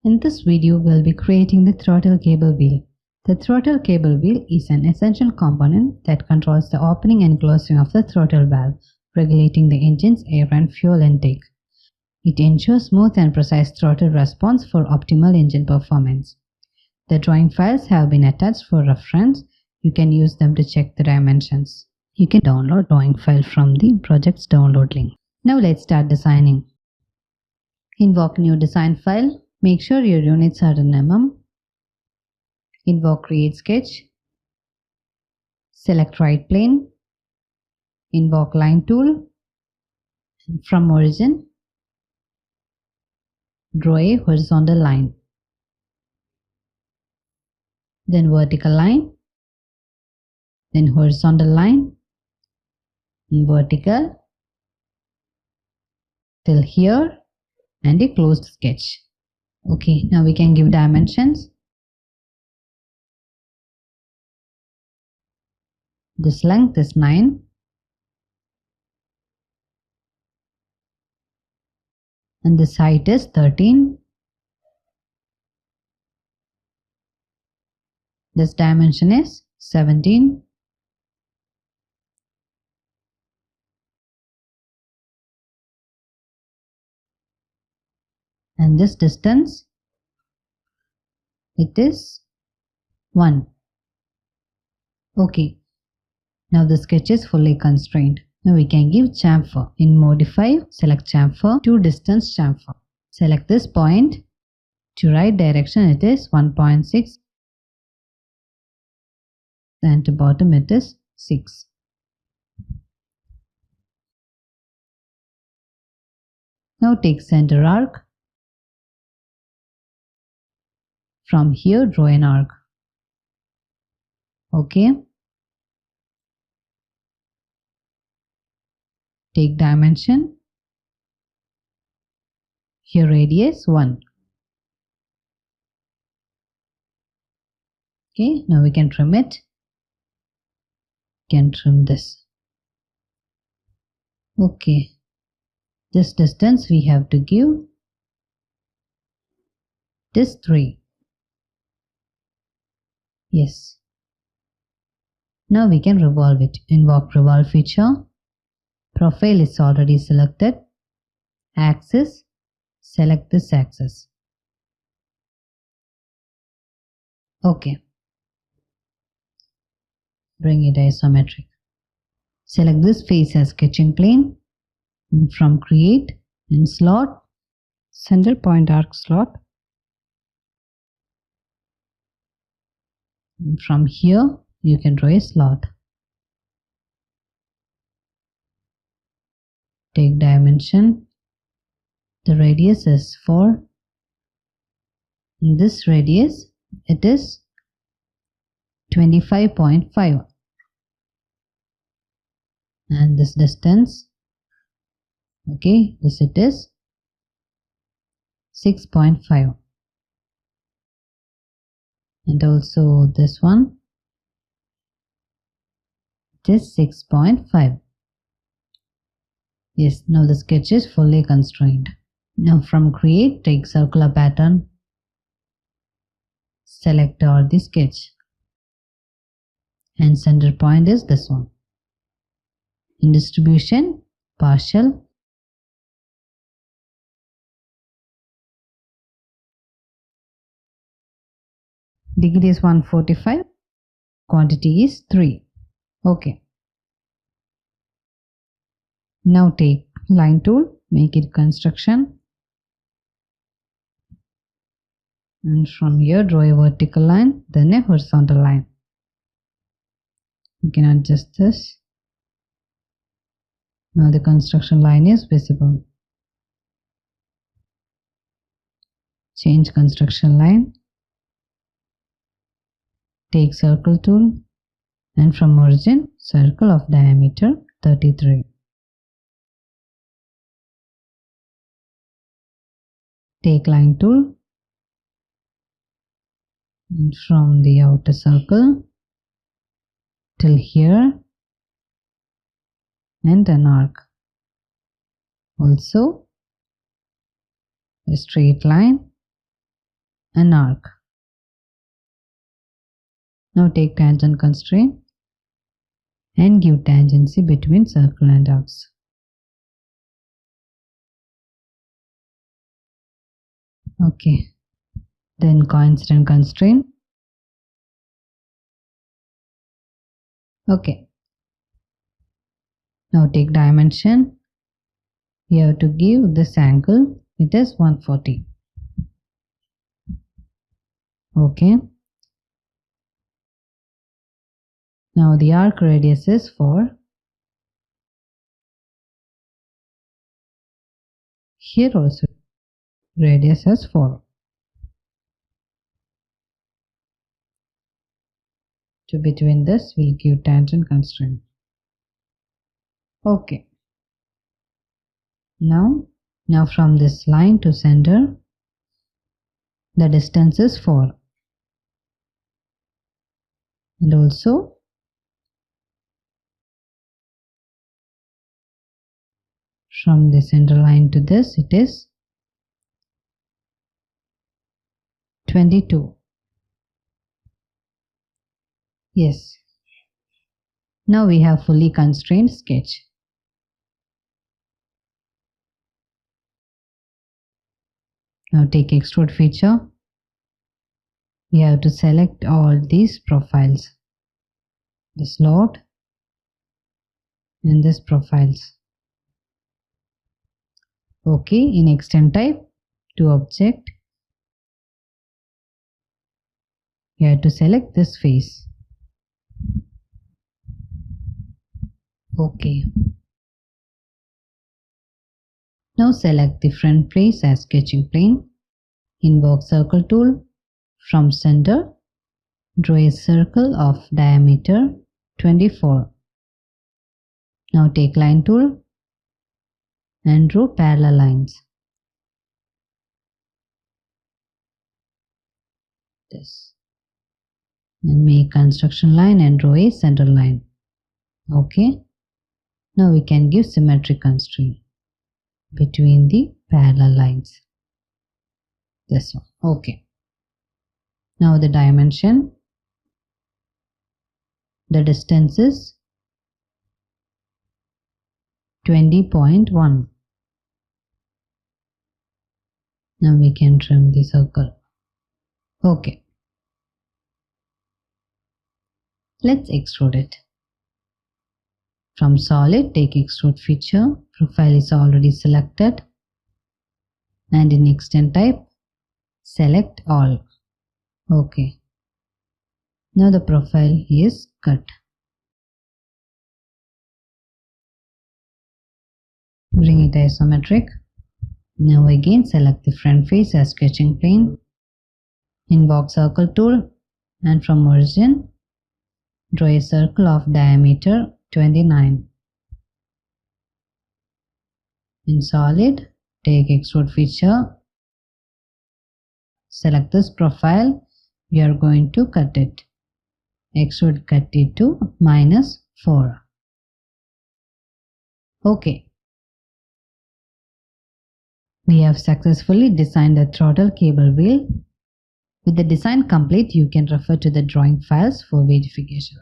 In this video, we'll be creating the throttle cable wheel. The throttle cable wheel is an essential component that controls the opening and closing of the throttle valve, regulating the engine's air and fuel intake. It ensures smooth and precise throttle response for optimal engine performance. The drawing files have been attached for reference. You can use them to check the dimensions. You can download drawing file from the project's download link. Now let's start designing. Invoke new design file. Make sure your units are in mm. Invoke create sketch. Select right plane. Invoke line tool. From origin, draw a horizontal line. Then vertical line. Then horizontal line. Vertical. Till here. And a closed sketch. Okay, now we can give dimensions. This length is 9. And this height is 13. This dimension is 17. And this distance, it is 1. Okay, now the sketch is fully constrained. Now we can give chamfer. In modify, select chamfer to distance chamfer. Select this point. To right direction it is 1.6 and to bottom it is 6. Now take center arc. From here draw an arc. Okay. Take dimension. Here radius 1. Okay, now we can trim it. Can trim this. Okay. This distance we have to give this 3. Yes. Now we can revolve it. Invoke revolve feature. Profile is already selected. Axis. Select this axis. Okay. Bring it isometric. Select this face as sketching plane. And from create and slot. Center point arc slot. And from here you can draw a slot. Take dimension. The radius is 4. In this radius it is 25.5. And this distance, okay, this it is 6.5. And also this one, it is 6.5. Yes, now the sketch is fully constrained. Now from create, take circular pattern. Select all the sketch. And center point is this one. In distribution, partial. Degree is 145. Quantity is 3. Okay. Now take line tool, make it construction. And from here draw a vertical line, then a horizontal line. You can adjust this. Now the construction line is visible. Change construction line. Take circle tool and from origin circle of diameter 33. Take line tool and from the outer circle till here and an arc. Also a straight line an arc. Now take tangent constraint and give tangency between circle and arcs. Okay, then coincident constraint. Okay, now take dimension. You have to give this angle, it is 140. Okay, now the arc radius is 4. Here also radius is 4. So between this we'll give tangent constraint. Okay. Now from this line to center, the distance is 4. And also from the center line to this, it is 22. Yes. Now we have fully constrained sketch. Now take extrude feature. You have to select all these profiles, the slot and this profiles. Okay, in extend type to object, you have to select this face. Okay. Now select the front face as sketching plane. Invoke circle tool. From center, draw a circle of diameter 24. Now take line tool and draw parallel lines. This. And make construction line and draw a center line. Okay. Now we can give symmetric constraint between the parallel lines. This one. Okay. Now the dimension. The distance is 20.1. Now we can trim the circle. Okay. Let's extrude it. From solid, take extrude feature. Profile is already selected. And in extend type, select all. Okay. Now the profile is cut. Bring it isometric. Now again select the front face as sketching plane. Invoke circle tool and from origin, draw a circle of diameter 29. In solid, take extrude feature. Select this profile. We are going to cut it. Extrude cut it to -4. Okay. We have successfully designed a throttle cable wheel. With the design complete, you can refer to the drawing files for verification.